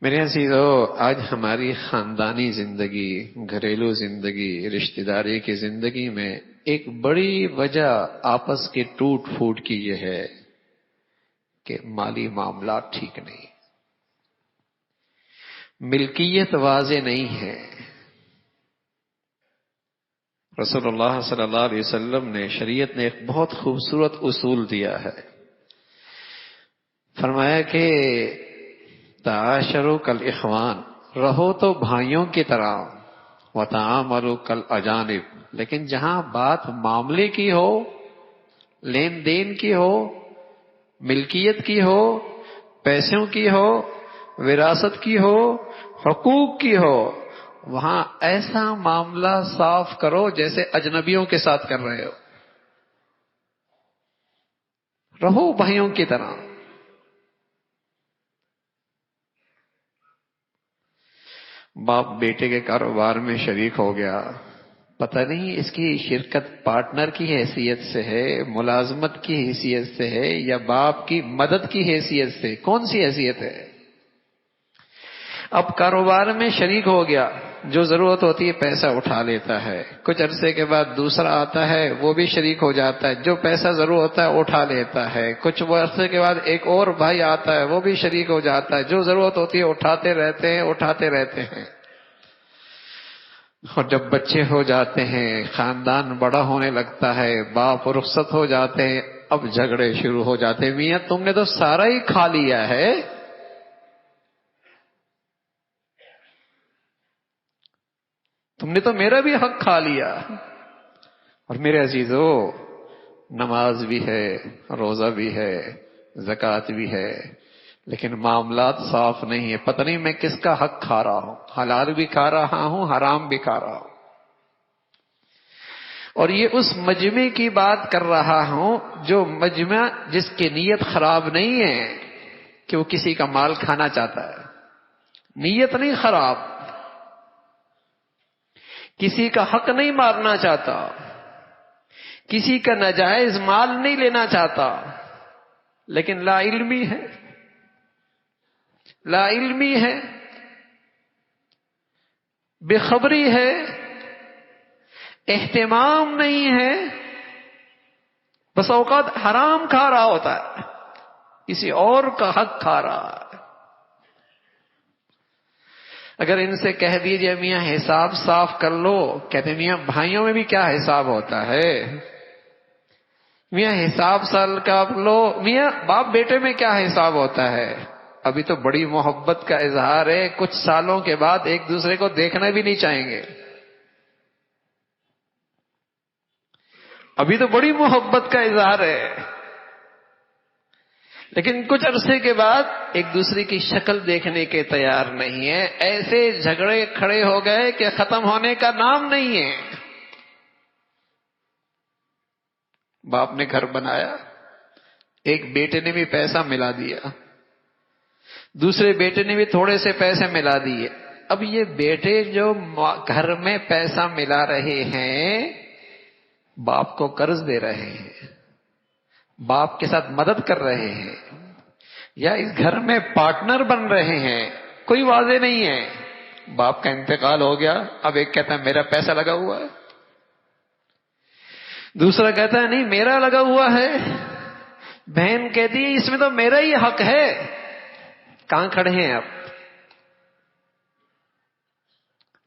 میرے عزیزو، آج ہماری خاندانی زندگی، گھریلو زندگی، رشتہ داری کی زندگی میں ایک بڑی وجہ آپس کے ٹوٹ پھوٹ کی یہ ہے کہ مالی معاملات ٹھیک نہیں، ملکیت واضح نہیں ہے۔ رسول اللہ صلی اللہ علیہ وسلم نے، شریعت نے ایک بہت خوبصورت اصول دیا ہے۔ فرمایا کہ تعاشروا کالاخوان، رہو تو بھائیوں کی طرح، وتعاملوا کالاجانب، لیکن جہاں بات معاملے کی ہو، لین دین کی ہو، ملکیت کی ہو، پیسوں کی ہو، وراثت کی ہو، حقوق کی ہو، وہاں ایسا معاملہ صاف کرو جیسے اجنبیوں کے ساتھ کر رہے ہو۔ رہو بھائیوں کی طرح۔ باپ بیٹے کے کاروبار میں شریک ہو گیا، پتہ نہیں اس کی شرکت پارٹنر کی حیثیت سے ہے، ملازمت کی حیثیت سے ہے، یا باپ کی مدد کی حیثیت سے، کون سی حیثیت ہے؟ اب کاروبار میں شریک ہو گیا، جو ضرورت ہوتی ہے پیسہ اٹھا لیتا ہے، کچھ عرصے کے بعد دوسرا آتا ہے وہ بھی شریک ہو جاتا ہے، جو پیسہ ضرورت ہوتا ہے اٹھا لیتا ہے، کچھ عرصے کے بعد ایک اور بھائی آتا ہے وہ بھی شریک ہو جاتا ہے، جو ضرورت ہوتی ہے اٹھاتے رہتے ہیں۔ اور جب بچے ہو جاتے ہیں، خاندان بڑا ہونے لگتا ہے، باپ رخصت ہو جاتے ہیں، اب جھگڑے شروع ہو جاتے ہیں، میاں تم نے تو سارا ہی کھا لیا ہے، تم نے تو میرا بھی حق کھا لیا۔ اور میرے عزیزو، نماز بھی ہے، روزہ بھی ہے، زکوٰۃ بھی ہے، لیکن معاملات صاف نہیں ہے، پتہ نہیں میں کس کا حق کھا رہا ہوں، حلال بھی کھا رہا ہوں، حرام بھی کھا رہا ہوں۔ اور یہ اس مجمع کی بات کر رہا ہوں جو مجمع جس کی نیت خراب نہیں ہے کہ وہ کسی کا مال کھانا چاہتا ہے، نیت نہیں خراب، کسی کا حق نہیں مارنا چاہتا، کسی کا ناجائز مال نہیں لینا چاہتا، لیکن لا علمی ہے، لا علمی ہے، بے خبری ہے، اہتمام نہیں ہے، بس اوقات حرام کھا رہا ہوتا ہے، کسی اور کا حق کھا رہا ہے۔ اگر ان سے کہہ دیجئے میاں حساب صاف کر لو، کہتے میاں بھائیوں میں بھی کیا حساب ہوتا ہے، میاں حساب سال کا لو، میاں باپ بیٹے میں کیا حساب ہوتا ہے، ابھی تو بڑی محبت کا اظہار ہے، کچھ سالوں کے بعد ایک دوسرے کو دیکھنا بھی نہیں چاہیں گے، ابھی تو بڑی محبت کا اظہار ہے، لیکن کچھ عرصے کے بعد ایک دوسرے کی شکل دیکھنے کے تیار نہیں ہے، ایسے جھگڑے کھڑے ہو گئے کہ ختم ہونے کا نام نہیں ہے۔ باپ نے گھر بنایا، ایک بیٹے نے بھی پیسہ ملا دیا، دوسرے بیٹے نے بھی تھوڑے سے پیسے ملا دیے، اب یہ بیٹے جو گھر میں پیسہ ملا رہے ہیں، باپ کو قرض دے رہے ہیں، باپ کے ساتھ مدد کر رہے ہیں، یا اس گھر میں پارٹنر بن رہے ہیں، کوئی واضح نہیں ہے۔ باپ کا انتقال ہو گیا، اب ایک کہتا ہے میرا پیسہ لگا ہوا ہے، دوسرا کہتا ہے نہیں میرا لگا ہوا ہے، بہن کہتی ہے اس میں تو میرا ہی حق ہے۔ کہاں کھڑے ہیں اب؟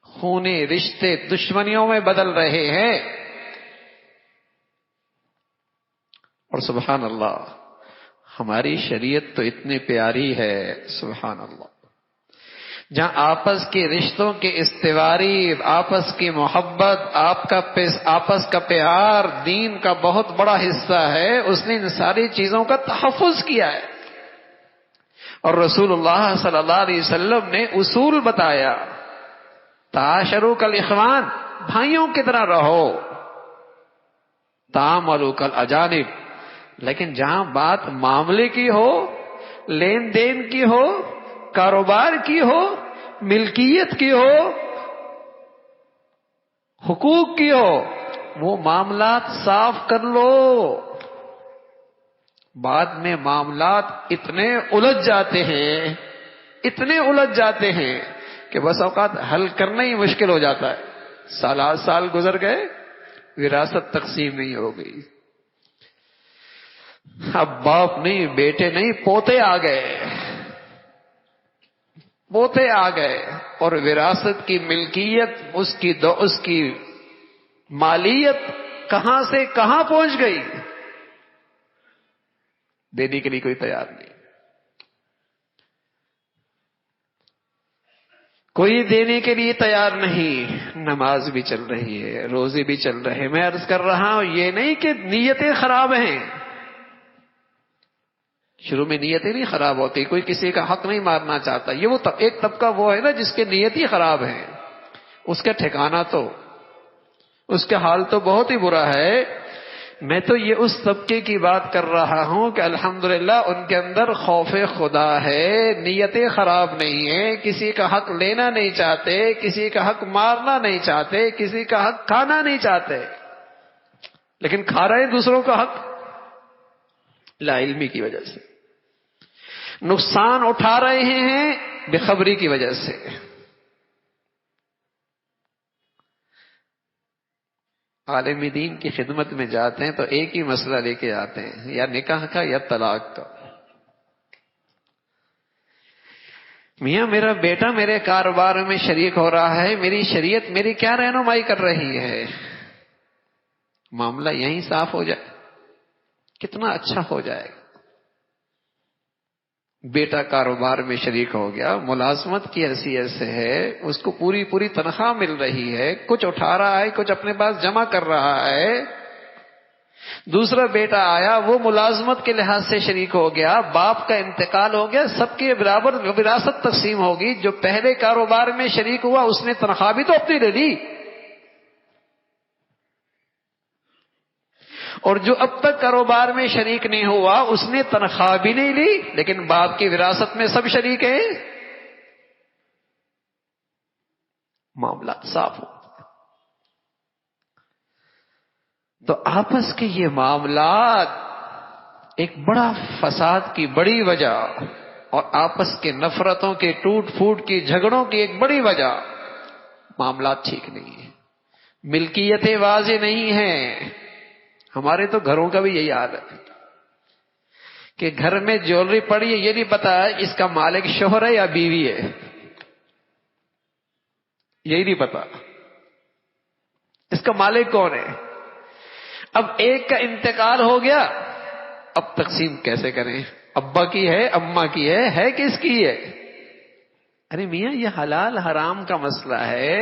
خونے رشتے دشمنیوں میں بدل رہے ہیں۔ اور سبحان اللہ، ہماری شریعت تو اتنی پیاری ہے، سبحان اللہ، جہاں آپس کے رشتوں کے استواری، آپس کی محبت، آپس کا پیار دین کا بہت بڑا حصہ ہے، اس نے ان ساری چیزوں کا تحفظ کیا ہے۔ اور رسول اللہ صلی اللہ علیہ وسلم نے اصول بتایا، تعاشروا کالاخوان، بھائیوں کی طرح رہو، تعاملوا کالاجانب، لیکن جہاں بات معاملے کی ہو، لین دین کی ہو، کاروبار کی ہو، ملکیت کی ہو، حقوق کی ہو، وہ معاملات صاف کر لو۔ بعد میں معاملات اتنے الجھ جاتے ہیں اتنے الجھ جاتے ہیں کہ بس اوقات حل کرنا ہی مشکل ہو جاتا ہے. سالات سال گزر گئے، وراثت تقسیم نہیں ہو گئی. اب باپ نہیں، بیٹے نہیں، پوتے آ گئے. پوتے آ گئے اور وراثت کی ملکیت، اس کی مالیت کہاں سے کہاں پہنچ گئی، دینے کے لیے کوئی تیار نہیں. کوئی دینے کے لیے تیار نہیں. نماز بھی چل رہی ہے، روزے بھی چل رہے ہیں. میں عرض کر رہا ہوں یہ نہیں کہ نیتیں خراب ہیں. شروع میں نیتیں نہیں خراب ہوتی. کوئی کسی کا حق نہیں مارنا چاہتا. یہ وہ ایک طبقہ وہ ہے نا جس کے نیت ہی خراب ہے، اس کا ٹھکانہ تو، اس کا حال تو بہت ہی برا ہے. میں تو یہ اس طبقے کی بات کر رہا ہوں کہ الحمدللہ ان کے اندر خوف خدا ہے، نیتیں خراب نہیں ہیں، کسی کا حق لینا نہیں چاہتے، کسی کا حق مارنا نہیں چاہتے، کسی کا حق کھانا نہیں چاہتے، لیکن کھا رہے ہیں دوسروں کا حق لا علمی کی وجہ سے. نقصان اٹھا رہے ہیں بے خبری کی وجہ سے. عالم دین کی خدمت میں جاتے ہیں تو ایک ہی مسئلہ لے کے آتے ہیں، یا نکاح کا یا طلاق کا. میاں میرا بیٹا میرے کاروبار میں شریک ہو رہا ہے، میری شریعت میری کیا رہنمائی کر رہی ہے؟ معاملہ یہیں صاف ہو جائے کتنا اچھا ہو جائے گا. بیٹا کاروبار میں شریک ہو گیا، ملازمت کی حیثیت سے ہے، اس کو پوری تنخواہ مل رہی ہے، کچھ اٹھا رہا ہے، کچھ اپنے پاس جمع کر رہا ہے. دوسرا بیٹا آیا، وہ ملازمت کے لحاظ سے شریک ہو گیا، باپ کا انتقال ہو گیا، سب کے برابر وراثت تقسیم ہوگی. جو پہلے کاروبار میں شریک ہوا اس نے تنخواہ بھی تو اپنی لے لی، اور جو اب تک کاروبار میں شریک نہیں ہوا اس نے تنخواہ بھی نہیں لی، لیکن باپ کی وراثت میں سب شریک ہیں. معاملات صاف ہو. تو آپس کے یہ معاملات ایک بڑا فساد کی بڑی وجہ، اور آپس کے نفرتوں کے ٹوٹ پھوٹ کی جھگڑوں کی ایک بڑی وجہ. معاملات ٹھیک نہیں ہیں، ملکیتیں واضح نہیں ہیں. ہمارے تو گھروں کا بھی یہی حال ہے کہ گھر میں جیولری پڑی ہے، یہ نہیں پتا اس کا مالک شوہر ہے یا بیوی ہے، یہی نہیں پتا اس کا مالک کون ہے. اب ایک کا انتقال ہو گیا، اب تقسیم کیسے کریں؟ ابا کی ہے، اماں کی ہے کس کی ہے؟ ارے میاں یہ حلال حرام کا مسئلہ ہے.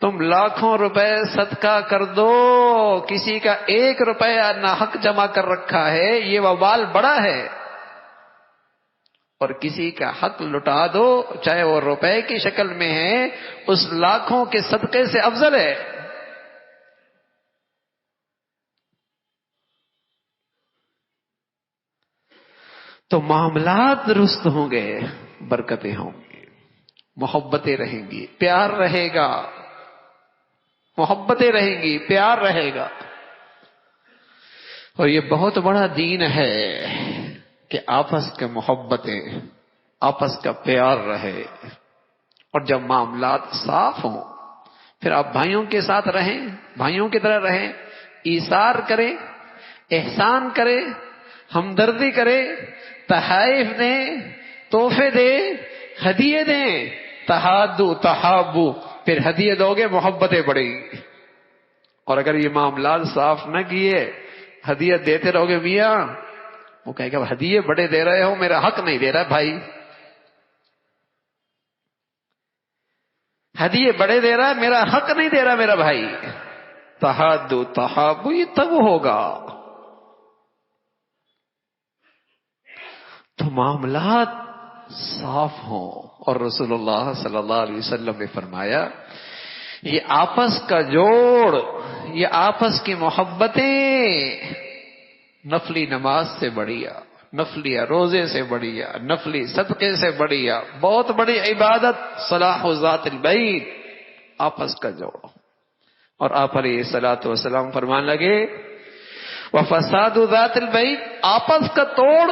تم لاکھوں روپے صدقہ کر دو، کسی کا 1 روپیہ ناحق جمع کر رکھا ہے، یہ وبال بڑا ہے. اور کسی کا حق لٹا دو، چاہے وہ روپے کی شکل میں ہے، اس لاکھوں کے صدقے سے افضل ہے. تو معاملات درست ہوں گے، برکتیں ہوں گی، محبتیں رہیں گی، پیار رہے گا، محبتیں رہیں گی، پیار رہے گا. اور یہ بہت بڑا دین ہے کہ آپس کے محبتیں، آپس کا پیار رہے. اور جب معاملات صاف ہوں پھر آپ بھائیوں کے ساتھ رہیں، بھائیوں کی طرح رہیں، ایثار کریں، احسان کریں، ہمدردی کریں، تحائف دیں، تحفے دیں، ہدیے دیں. تحادو تحابو، پھر ہدیے دو گے محبتیں بڑھیں گی. اور اگر یہ معاملات صاف نہ کیے، ہدیے دیتے رہو گے، میاں وہ کہے گا ہدیے بڑے دے رہے ہو، میرا حق نہیں دے رہا بھائی. ہدیے بڑے دے رہا ہے، میرا حق نہیں دے رہا میرا بھائی. تحادو تحابو یہ تب ہوگا. تو معاملات صاف ہوں. اور رسول اللہ صلی اللہ علیہ وسلم نے فرمایا یہ آپس کا جوڑ، یہ آپس کی محبتیں نفلی نماز سے بڑھیا، نفلی روزے سے بڑھیا، نفلی صدقے سے بڑھیا، بہت بڑی عبادت صلاح ذات البین، آپس کا جوڑ. اور آپ علیہ الصلوۃ والسلام فرمان لگے وفساد ذات البین، آپس کا توڑ،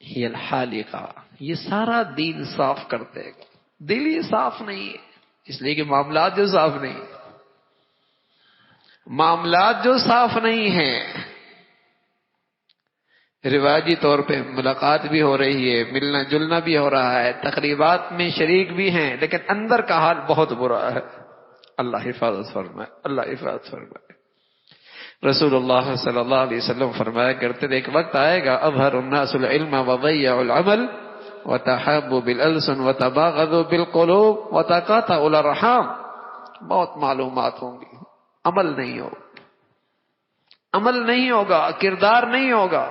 ہی الحالقہ، یہ سارا دین صاف کر دے گا. دل ہی صاف نہیں ہے، اس لیے کہ معاملات جو صاف نہیں ہیں، معاملات جو صاف نہیں ہیں، رواجی طور پہ ملاقات بھی ہو رہی ہے، ملنا جلنا بھی ہو رہا ہے، تقریبات میں شریک بھی ہیں، لیکن اندر کا حال بہت برا ہے. اللہ حفاظت فرمائے، اللہ حفاظت فرمائے. رسول اللہ صلی اللہ علیہ وسلم فرمایا کرتے تھے ایک وقت آئے گا اظہر الناس العلم وضيعوا العمل وتحابوا بالالسن وتباغضوا بالقلوب وتقاطعوا الارحام. بہت معلومات ہوں گی، عمل نہیں ہوگا، عمل نہیں ہوگا، کردار نہیں ہوگا.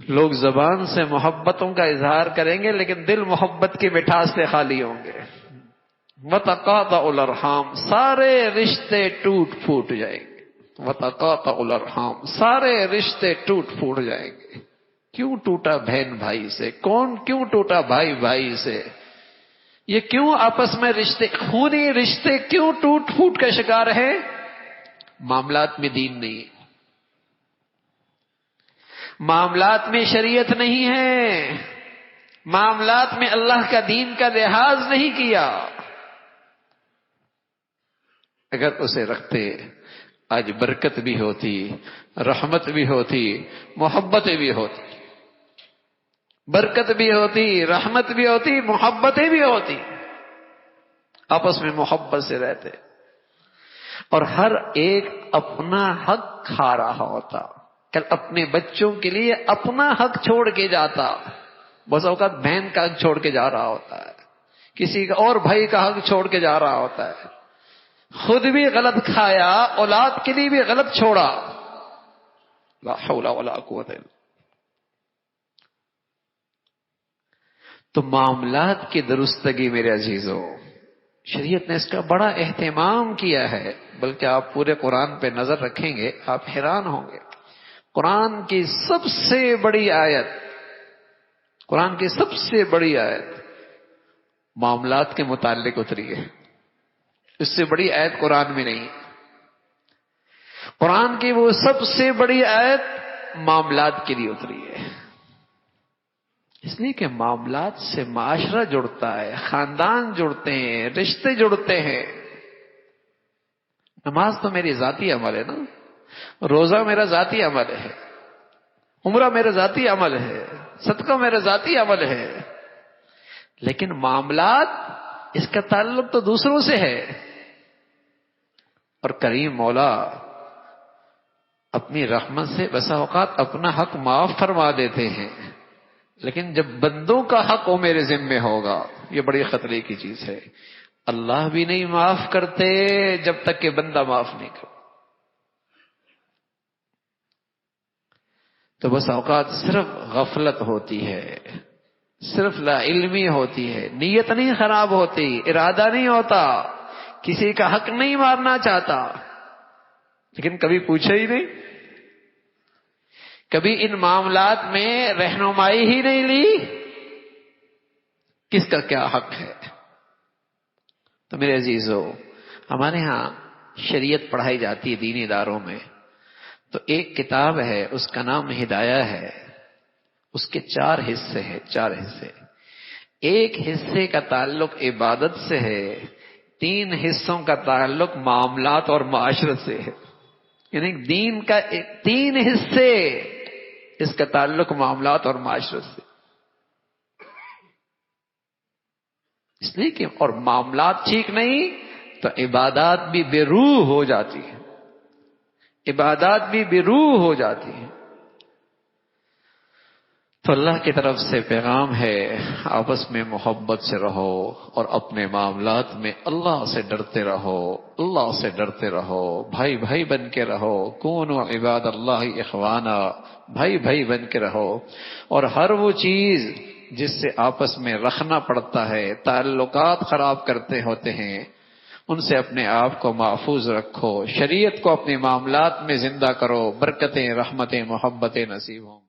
لوگ زبان سے محبتوں کا اظہار کریں گے لیکن دل محبت کی مٹھاس سے خالی ہوں گے. وتقاطعوا الارحام، سارے رشتے ٹوٹ پھوٹ جائیں گے. وتقاطعوا الارحام، سارے رشتے ٹوٹ پھوٹ جائیں گے. کیوں ٹوٹا بہن بھائی سے؟ کون کیوں ٹوٹا بھائی بھائی سے؟ یہ کیوں آپس میں رشتے، خونی رشتے کیوں ٹوٹ پھوٹ کا شکار ہے؟ معاملات میں دین نہیں، معاملات میں شریعت نہیں ہے، معاملات میں اللہ کا دین کا لحاظ نہیں کیا. اگر اسے رکھتے آج برکت بھی ہوتی، رحمت بھی ہوتی، محبتیں بھی ہوتی. برکت بھی ہوتی، رحمت بھی ہوتی، محبتیں بھی ہوتی. آپس میں محبت سے رہتے اور ہر ایک اپنا حق کھا رہا ہوتا. کل اپنے بچوں کے لیے اپنا حق چھوڑ کے جاتا، بس اوقات بہن کا حق چھوڑ کے جا رہا ہوتا ہے، کسی کا اور بھائی کا حق چھوڑ کے جا رہا ہوتا ہے. خود بھی غلط کھایا، اولاد کے لیے بھی غلط چھوڑا. لا حول ولا قوت الا. تو معاملات کی درستگی میرے عزیزوں، شریعت نے اس کا بڑا اہتمام کیا ہے. بلکہ آپ پورے قرآن پہ نظر رکھیں گے آپ حیران ہوں گے. قرآن کی سب سے بڑی آیت، قرآن کی سب سے بڑی آیت معاملات کے متعلق اتری ہے. اس سے بڑی آیت قرآن میں نہیں. قرآن کی وہ سب سے بڑی آیت معاملات کے لیے اتری ہے. اس لیے کہ معاملات سے معاشرہ جڑتا ہے، خاندان جڑتے ہیں، رشتے جڑتے ہیں. نماز تو میری ذاتی عمل ہے نا، روزہ میرا ذاتی عمل ہے، عمرہ میرا ذاتی عمل ہے، صدقہ میرا ذاتی عمل ہے. لیکن معاملات، اس کا تعلق تو دوسروں سے ہے. اور کریم مولا اپنی رحمت سے بسا اوقات اپنا حق معاف فرما دیتے ہیں، لیکن جب بندوں کا حق وہ میرے ذمے ہوگا، یہ بڑی خطرے کی چیز ہے. اللہ بھی نہیں معاف کرتے جب تک کہ بندہ معاف نہیں کرتا. تو بس اوقات صرف غفلت ہوتی ہے، صرف لا علمی ہوتی ہے، نیت نہیں خراب ہوتی، ارادہ نہیں ہوتا، کسی کا حق نہیں مارنا چاہتا، لیکن کبھی پوچھا ہی نہیں، کبھی ان معاملات میں رہنمائی ہی نہیں لی کس کا کیا حق ہے. تو میرے عزیزو، ہمارے ہاں شریعت پڑھائی جاتی ہے دینی اداروں میں، تو ایک کتاب ہے اس کا نام ہدایہ ہے. اس کے 4 حصے ہیں، 4 حصے. ایک حصے کا تعلق عبادت سے ہے، 3 حصوں کا تعلق معاملات اور معاشرت سے ہے. یعنی دین کا 3 حصے، اس کا تعلق معاملات اور معاشرت سے. اس لیے کہ اور معاملات ٹھیک نہیں تو عبادات بھی بے روح ہو جاتی ہیں، عبادات بھی بے روح ہو جاتی ہیں. تو اللہ کی طرف سے پیغام ہے، آپس میں محبت سے رہو اور اپنے معاملات میں اللہ سے ڈرتے رہو، اللہ سے ڈرتے رہو، بھائی بھائی بن کے رہو. کونوا عباد اللہ اخوانا، بھائی بھائی بن کے رہو. اور ہر وہ چیز جس سے آپس میں رکھنا پڑتا ہے، تعلقات خراب کرتے ہوتے ہیں، ان سے اپنے آپ کو محفوظ رکھو. شریعت کو اپنے معاملات میں زندہ کرو، برکتیں، رحمتیں، محبتیں نصیب ہوں.